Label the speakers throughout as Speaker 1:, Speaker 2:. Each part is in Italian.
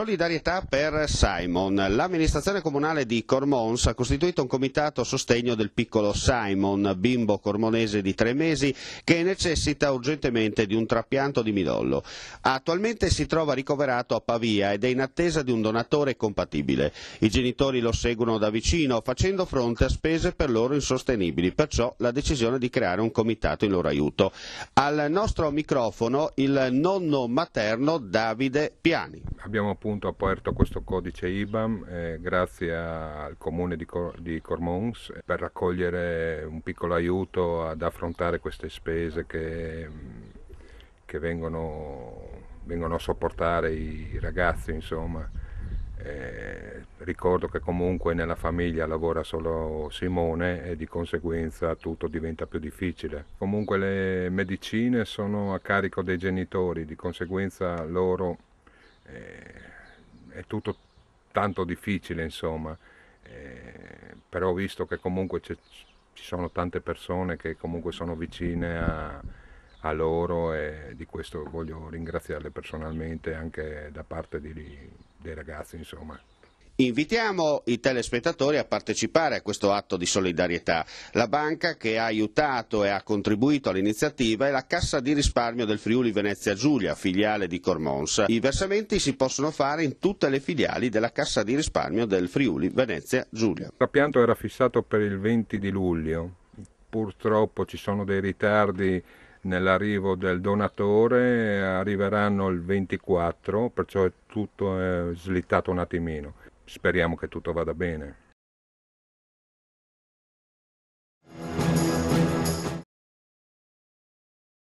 Speaker 1: Solidarietà per Simon. L'amministrazione comunale di Cormons ha costituito un comitato a sostegno del piccolo Simon, bimbo cormonese di 3 mesi che necessita urgentemente di un trapianto di midollo. Attualmente si trova ricoverato a Pavia ed è in attesa di un donatore compatibile. I genitori lo seguono da vicino facendo fronte a spese per loro insostenibili, perciò la decisione di creare un comitato in loro aiuto. Al nostro microfono il nonno materno Davide Piani.
Speaker 2: Abbiamo appunto aperto questo codice IBAN grazie al comune di Cormons per raccogliere un piccolo aiuto ad affrontare queste spese che vengono a sopportare i ragazzi, insomma. Ricordo che comunque nella famiglia lavora solo Simone e di conseguenza tutto diventa più difficile. Comunque le medicine sono a carico dei genitori, di conseguenza loro è tutto tanto difficile, insomma. Però visto che comunque ci sono tante persone che comunque sono vicine a loro, e di questo voglio ringraziarle personalmente anche da parte dei ragazzi, insomma.
Speaker 1: Invitiamo i telespettatori a partecipare a questo atto di solidarietà. La banca che ha aiutato e ha contribuito all'iniziativa è la Cassa di risparmio del Friuli Venezia Giulia, filiale di Cormons. I versamenti si possono fare in tutte le filiali della Cassa di risparmio del Friuli Venezia Giulia.
Speaker 2: Il trapianto era fissato per il 20 di luglio, purtroppo ci sono dei ritardi nell'arrivo del donatore, arriveranno il 24, perciò tutto è slittato un attimino. Speriamo che tutto vada bene.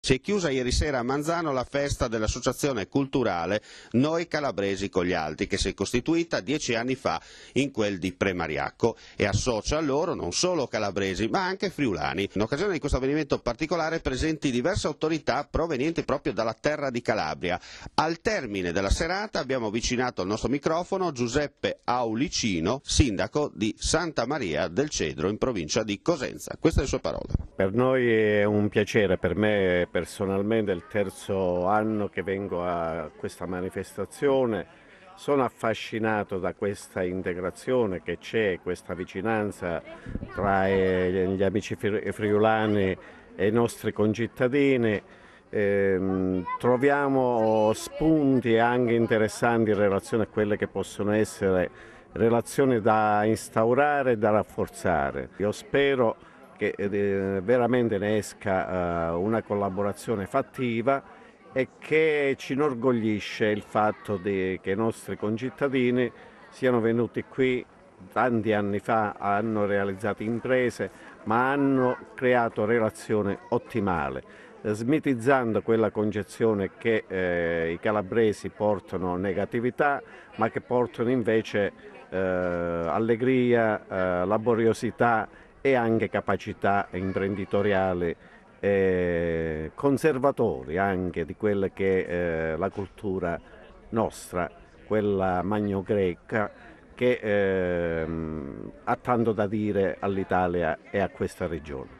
Speaker 1: Si è chiusa ieri sera a Manzano la festa dell'associazione culturale Noi Calabresi con gli Alti, che si è costituita 10 anni fa in quel di Premariacco e associa a loro non solo calabresi ma anche friulani. In occasione di questo avvenimento particolare presenti diverse autorità provenienti proprio dalla terra di Calabria. Al termine della serata abbiamo avvicinato al nostro microfono Giuseppe Aulicino, sindaco di Santa Maria del Cedro in provincia di Cosenza. Queste le sue parole.
Speaker 3: Per noi è un piacere, per me personalmente è il terzo anno che vengo a questa manifestazione. Sono affascinato da questa integrazione che c'è, questa vicinanza tra gli amici friulani e i nostri concittadini. Troviamo spunti anche interessanti in relazione a quelle che possono essere relazioni da instaurare e da rafforzare. Io spero che veramente ne esca una collaborazione fattiva e che ci inorgoglisce il fatto che i nostri concittadini siano venuti qui tanti anni fa, hanno realizzato imprese ma hanno creato relazioni ottimali, smitizzando quella concezione che i calabresi portano negatività ma che portano invece allegria, laboriosità e anche capacità imprenditoriali conservatori anche di quella che è la cultura nostra, quella magno-greca, che ha tanto da dire all'Italia e a questa regione.